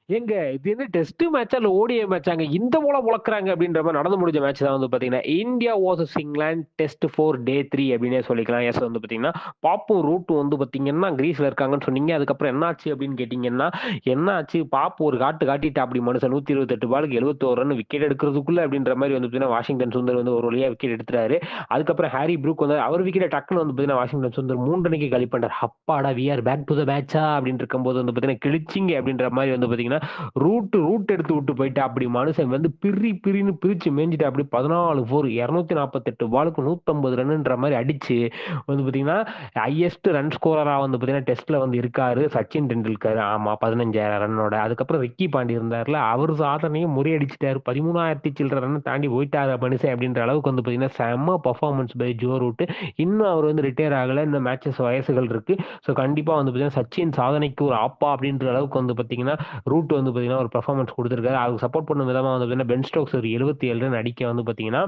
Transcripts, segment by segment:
ஏங்க இது என்ன டெஸ்ட் மேட்ச்சா இல்ல ஓடிஐ மேட்சாங்க? இந்த பொளக்குறாங்க அப்படின்ற மாரி நடந்து முடிஞ்ச மேட்ச் தான் வந்து பார்த்தீங்கன்னா, இந்தியா வர்சஸ் இங்கிலாந்து டெஸ்ட் 4 டே 3 அப்படின்னே சொல்லிக்கலாம். எஸ் வந்து பார்த்தீங்கன்னா, பாப்பு ரூட் வந்து பார்த்தீங்கன்னா, கிரீஸ்ல இருக்காங்கன்னு சொன்னீங்க. அதுக்கப்புறம் என்ன ஆச்சு அப்படின்னு கேட்டீங்கன்னா, என்ன ஆச்சு பாப்பு ஒரு காட்டு காட்டிட்டாப்படி மனுஷன் 128 பாலுக்கு 71 ரன் விக்கெட் எடுக்கிறதுக்குள்ள அப்படின்ற மாரி வந்து பார்த்தீங்கன்னா, வாஷிங்டன் சுந்தர் வந்து ஒரு வழியா விக்கெட் எடுத்துட்டாரு. அதுக்கப்புறம் ஹாரி ப்ரூக் வந்தாரு. அவர் விக்கெட்ட டக்குனு வந்து பார்த்தீங்கன்னா, வாஷிங்டன் சுந்தர் 3 ரன்னுக்கே காலி பண்ணிட்டாரு. அப்பாடா! வி ஆர் பேக் டூ த மேட்ச்சா அப்படின்னு இருக்கும்போது வந்து பார்த்தீங்கன்னா, கிழிச்சிங்க அப்படின்ற மாரி வந்து பார்த்தீங்கன்னா, ரூட் எடுத்து விட்டு போயிட்டு அப்படி மனுஷன் வந்து பிரின்னு பிரிச்சு மேய்ஞ்சிட்டு அப்படி 14 4 248 பாலுக்கு 150 ரன்ன்ற மாதிரி அடிச்சு வந்து பாத்தீங்கன்னா ஹையஸ்ட் ரன் ஸ்கோரரா வந்து பாத்தீங்கன்னா டெஸ்ட்ல வந்து இருக்காரு சச்சின் டெண்டுல்கர். ஆமா 15,000 ரன்னோட. அதுக்கப்புறம் ரிக்கி பாண்டி இருந்தாருல அவர் சாதனையும் முறியடிச்சிட்டாரு. 13,000 சில்லற ரன் தாண்டி போயிட்டாரு மனுஷன் அப்படின்ற அளவுக்கு வந்து பாத்தீங்கன்னா செம்ம பர்ஃபார்மன்ஸ் பை ஜோ ரூட். இன்னும் அவர் வந்து ரிட்டையர் ஆகல. இந்த மேட்சஸ் வயசுகள் இருக்கு. ஸோ கண்டிப்பா வந்து பாத்தீங்கன்னா சச்சின் சாதனைக்கு ஒரு ஆப்பா அப்படின்ற அளவுக்கு வந்து பாத்தீங்கன்னா ரூட் வந்து பார்த்தீங்கன்னா, ஒரு பெர்ஃபார்மன்ஸ் குடுத்திருக்காரு. அவருக்கு சப்போர்ட் பண்ணும் விதமா வந்து பார்த்தீங்கன்னா, பென் ஸ்டோக்ஸ் ஒரு 77 ரன் அடிக்க வந்து பார்த்தீங்கன்னா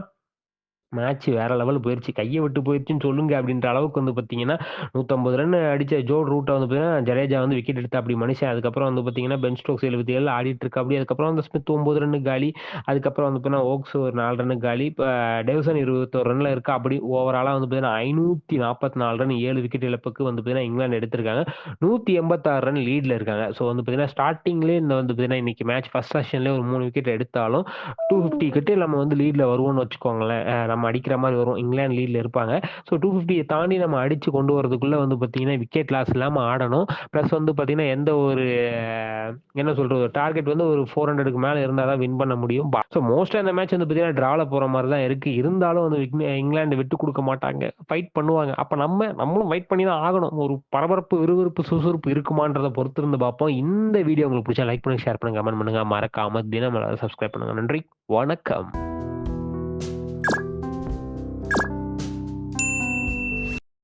மேட்ச் வேற லெவல் போயிருச்சு. கைய விட்டு போயிருச்சுன்னு சொல்லுங்க அப்படின்ற அளவுக்கு வந்து பார்த்தீங்கன்னா, 150 ரன் அடிச்ச ஜோ ரூட்ட வந்து பார்த்தீங்கன்னா, ஜடேஜா வந்து விக்கெட் எடுத்தாப்படி மனுஷன். அதுக்கப்புறம் வந்து பார்த்தீங்கன்னா, பென் ஸ்டோக்ஸ் 77 ஆடிட்டு இருக்காப்படி. அதுக்கப்புறம் வந்து ஸ்மித் 9 ரன்னுக்கு காலி. அதுக்கப்புறம் வந்து பார்த்தீங்கன்னா, ஓக்ஸ் ஒரு 4 ரன்னுக்கு காலி. இப்ப டேவிசன் 21 ரன்ல இருக்காப்படி. ஓவராலா வந்து பார்த்தீங்கன்னா, 544 ரன் 7 விக்கெட் இழப்புக்கு வந்து பார்த்தீங்கன்னா, இங்கிலாந்து எடுத்திருக்காங்க. 186 ரன் லீட்ல இருக்காங்க. ஸோ வந்து பார்த்தீங்கன்னா, ஸ்டார்ட்டிங்லேயே இந்த வந்து பார்த்தீங்கன்னா, இன்னைக்கு மேட்ச் ஃபர்ஸ்ட் செஷன்லேயே ஒரு 3 விக்கெட் எடுத்தாலும் 250 கிட்ட நம்ம வந்து லீட்ல வருவோம்னு வச்சுக்கோங்களேன். நம்ம அடிக்கிற மாரி வரும். இங்கிலாந்து லீட்ல இருப்பாங்க. ஸோ 250 தாண்டி நம்ம அடிச்சு கொண்டு வரதுக்குள்ள வந்து பார்த்தீங்கன்னா, விக்கெட் லாஸ் இல்லாம ஆடணும். பிளஸ் வந்து பார்த்தீங்கன்னா, எந்த ஒரு என்ன சொல்றது டார்கெட் வந்து ஒரு 400க்கு மேல இருந்தா தான் வின் பண்ண முடியும். ஸோ மோஸ்ட்டா இந்த மேட்ச் வந்து பார்த்தீங்கன்னா, டிரால போற மாரி தான் இருக்கு. இருந்தாலும் வந்து இங்கிலாந்து விட்டு குடுக்க மாட்டாங்க. ஃபைட் பண்ணுவாங்க. அப்ப நம்மளும் ஃபைட் பண்ணி தான் ஆகணும். ஒரு பரபரப்பு, விறுவிறுப்பு, சுறுசுறுப்பு இருக்குமான்றத பொறுத்து இருந்து பார்ப்போம். இந்த வீடியோ உங்களுக்கு பிடிச்சா லைக் பண்ணுங்க, ஷேர் பண்ணுங்க, கமெண்ட் பண்ணுங்க. மறக்காம தினமலர் சப்ஸ்கிரைப் பண்ணுங்க. நன்றி. வணக்கம்.